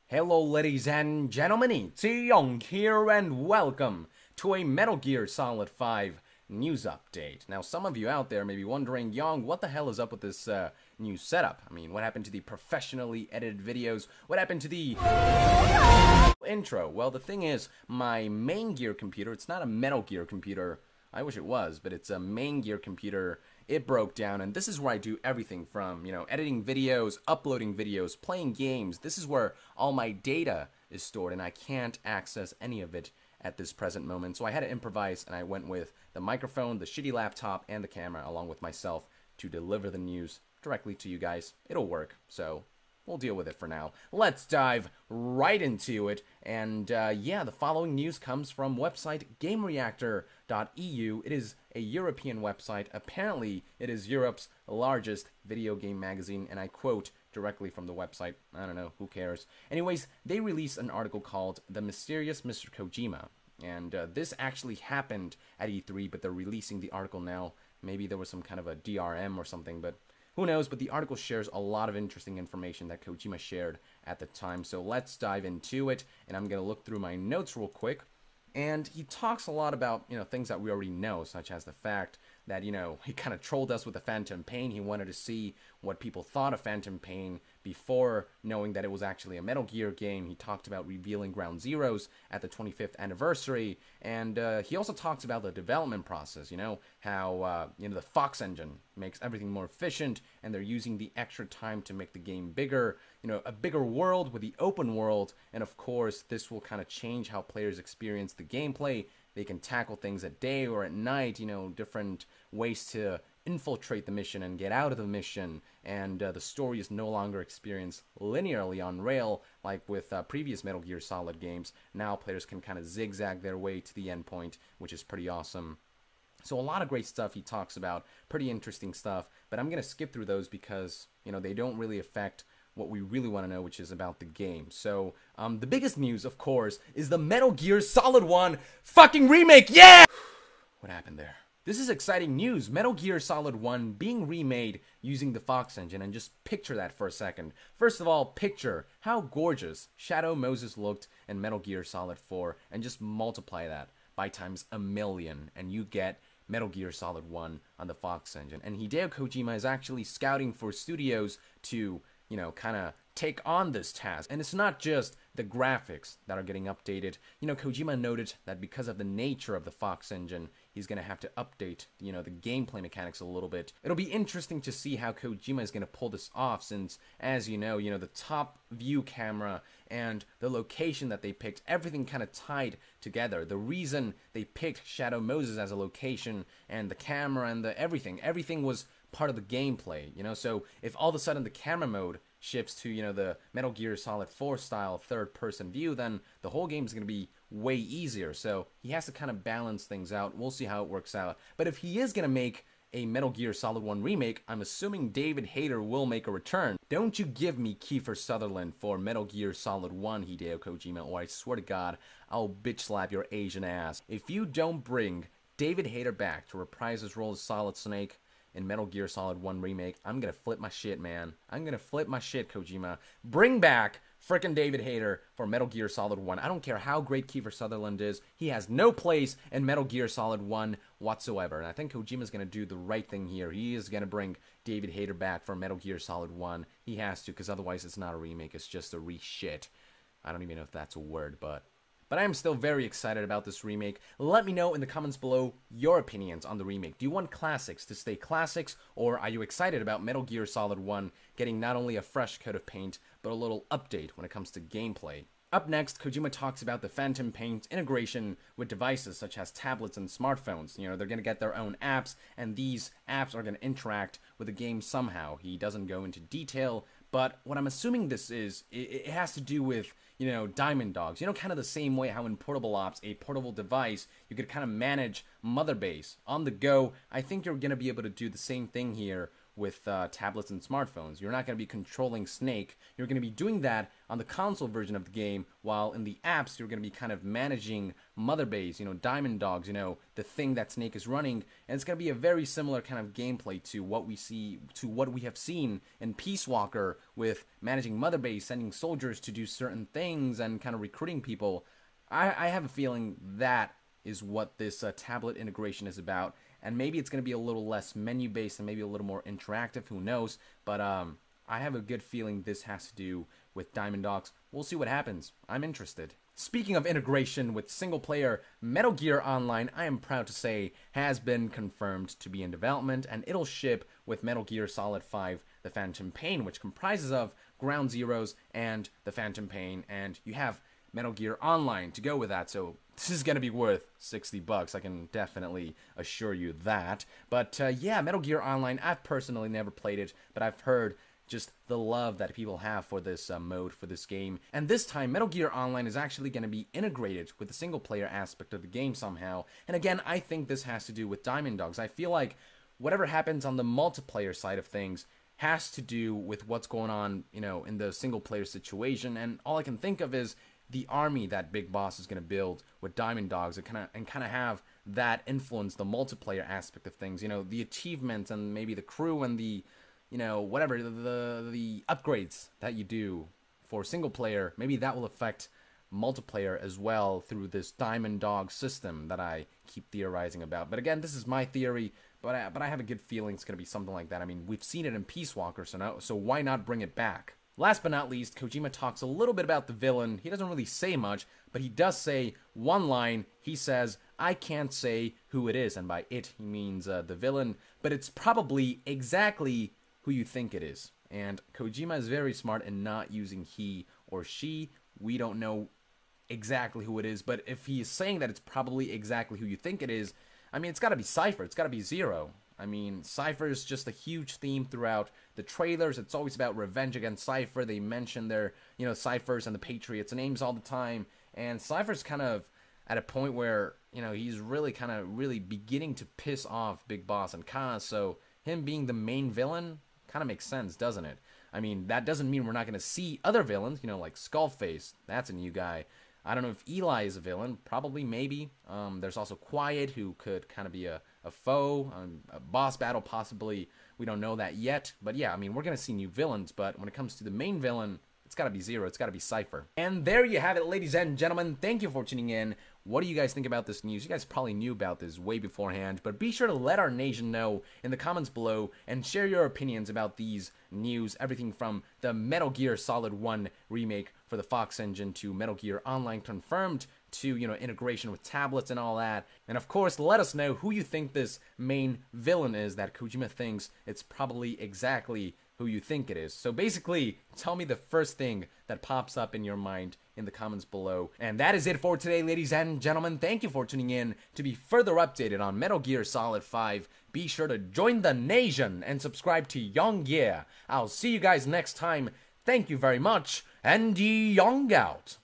Hello ladies and gentlemen, it's Young here and welcome to a Metal Gear Solid 5 news update. Now some of you out there may be wondering, Young, what the hell is up with this new setup? I mean, what happened to the professionally edited videos? What happened to the intro? Well, the thing is, my main Gear computer, it's not a Metal Gear computer, I wish it was, but it's a main Gear computer. It broke down, and this is where I do everything from, editing videos, uploading videos, playing games. This is where all my data is stored, and I can't access any of it at this present moment. So I had to improvise, and I went with the microphone, the shitty laptop, and the camera, along with myself, to deliver the news directly to you guys. It'll work, so we'll deal with it for now. Let's dive right into it. And yeah, the following news comes from website GameReactor.eu. It is a European website. Apparently, it is Europe's largest video game magazine, and I quote directly from the website. I don't know, who cares? Anyways, they released an article called The Mysterious Mr. Kojima. And this actually happened at E3, but they're releasing the article now. Maybe there was some kind of a DRM or something, but who knows, but the article shares a lot of interesting information that Kojima shared at the time. So let's dive into it, and I'm going to look through my notes real quick. And he talks a lot about, things that we already know, such as the fact that, he kind of trolled us with the Phantom Pain. He wanted to see what people thought of Phantom Pain before knowing that it was actually a Metal Gear game. He talked about revealing Ground Zeroes at the 25th anniversary. And he also talks about the development process, how, the Fox engine makes everything more efficient, and they're using the extra time to make the game bigger, a bigger world with the open world. And of course, this will kind of change how players experience the gameplay. They can tackle things at day or at night, different ways to infiltrate the mission and get out of the mission. And the story is no longer experienced linearly on rail like with previous Metal Gear Solid games. Now players can kind of zigzag their way to the end point, which is pretty awesome. So a lot of great stuff he talks about, pretty interesting stuff, but I'm going to skip through those because, they don't really affect what we really want to know, which is about the game. So, the biggest news, of course, is the Metal Gear Solid 1 fucking remake! Yeah! What happened there? This is exciting news. Metal Gear Solid 1 being remade using the Fox engine, and just picture that for a second. First of all, picture how gorgeous Shadow Moses looked in Metal Gear Solid 4, and just multiply that by times 1,000,000, and you get Metal Gear Solid 1 on the Fox engine. And Hideo Kojima is actually scouting for studios to, kind of take on this task. And it's not just the graphics that are getting updated. Kojima noted that because of the nature of the Fox engine, he's going to have to update, the gameplay mechanics a little bit. It'll be interesting to see how Kojima is going to pull this off since, as you know, the top view camera and the location that they picked, everything kind of tied together. The reason they picked Shadow Moses as a location and the camera and the everything was part of the gameplay, so if all of a sudden the camera mode shifts to, the Metal Gear Solid 4 style third-person view, then the whole game is going to be way easier. So he has to kind of balance things out. We'll see how it works out. But if he is going to make a Metal Gear Solid 1 remake, I'm assuming David Hayter will make a return. Don't you give me Kiefer Sutherland for Metal Gear Solid 1, Hideo Kojima, or I swear to God, I'll bitch slap your Asian ass. If you don't bring David Hayter back to reprise his role as Solid Snake in Metal Gear Solid 1 remake, I'm gonna flip my shit, man. I'm gonna flip my shit, Kojima. Bring back frickin' David Hayter for Metal Gear Solid 1. I don't care how great Kiefer Sutherland is. He has no place in Metal Gear Solid 1 whatsoever. And I think Kojima's gonna do the right thing here. He is gonna bring David Hayter back for Metal Gear Solid 1. He has to, because otherwise it's not a remake. It's just a re-shit. I don't even know if that's a word, but I am still very excited about this remake. Let me know in the comments below your opinions on the remake. Do you want classics to stay classics, or are you excited about Metal Gear Solid 1 getting not only a fresh coat of paint, but a little update when it comes to gameplay? Up next, Kojima talks about the Phantom Pain's integration with devices such as tablets and smartphones. They're going to get their own apps, and these apps are going to interact with the game somehow. He doesn't go into detail, but what I'm assuming this is, it has to do with, Diamond Dogs. Kind of the same way how in Portable Ops, a portable device, you could kind of manage Mother Base on the go. I think you're going to be able to do the same thing here with tablets and smartphones. You're not going to be controlling Snake. You're going to be doing that on the console version of the game, while in the apps you're going to be kind of managing Mother Base, Diamond Dogs, the thing that Snake is running, and it's going to be a very similar kind of gameplay to what we have seen in Peace Walker, with managing Mother Base, sending soldiers to do certain things, and kind of recruiting people. I have a feeling that is what this tablet integration is about. And maybe it's going to be a little less menu-based and maybe a little more interactive, who knows. But I have a good feeling this has to do with Diamond Dogs. We'll see what happens. I'm interested. Speaking of integration with single-player, Metal Gear Online, I am proud to say, has been confirmed to be in development, and it'll ship with Metal Gear Solid 5, The Phantom Pain, which comprises of Ground Zeroes and The Phantom Pain, and you have Metal Gear Online to go with that, so this is going to be worth $60, I can definitely assure you that. But yeah, Metal Gear Online, I've personally never played it, but I've heard just the love that people have for this mode, for this game. And this time, Metal Gear Online is actually going to be integrated with the single-player aspect of the game somehow. And again, I think this has to do with Diamond Dogs. I feel like whatever happens on the multiplayer side of things has to do with what's going on, in the single-player situation. And all I can think of is the army that Big Boss is going to build with Diamond Dogs, and kind of have that influence the multiplayer aspect of things. The achievements and maybe the crew and the, whatever, the upgrades that you do for single player, maybe that will affect multiplayer as well through this Diamond Dog system that I keep theorizing about. But again, this is my theory, but I have a good feeling it's going to be something like that. I mean, we've seen it in Peace Walker, so why not bring it back? Last but not least, Kojima talks a little bit about the villain. He doesn't really say much, but he does say one line. He says, "I can't say who it is," and by it, he means the villain, but it's probably exactly who you think it is. And Kojima is very smart in not using he or she. We don't know exactly who it is, but if he is saying that it's probably exactly who you think it is, I mean, it's got to be Cypher. It's got to be Zero. I mean, Cypher is just a huge theme throughout the trailers. It's always about revenge against Cypher. They mention their, Cyphers and the Patriots' names all the time. And Cypher's kind of at a point where, he's really really beginning to piss off Big Boss and Kaz. So him being the main villain kind of makes sense, doesn't it? I mean, that doesn't mean we're not going to see other villains, like Skullface. That's a new guy. I don't know if Eli is a villain. Probably, maybe. There's also Quiet, who could kind of be a foe. A boss battle, possibly. We don't know that yet. But yeah, I mean, we're going to see new villains. But when it comes to the main villain, it's got to be Zero. It's got to be Cypher. And there you have it, ladies and gentlemen. Thank you for tuning in. What do you guys think about this news? You guys probably knew about this way beforehand, but be sure to let our nation know in the comments below and share your opinions about these news. Everything from the Metal Gear Solid 1 remake for the Fox engine to Metal Gear Online confirmed to, integration with tablets and all that. And of course, let us know who you think this main villain is that Kojima thinks it's probably exactly who you think it is. So basically, tell me the first thing that pops up in your mind in the comments below. And that is it for today, ladies and gentlemen. Thank you for tuning in. To be further updated on Metal Gear Solid 5, be sure to join the nation and subscribe to Young Gear. I'll see you guys next time. Thank you very much, and Young out.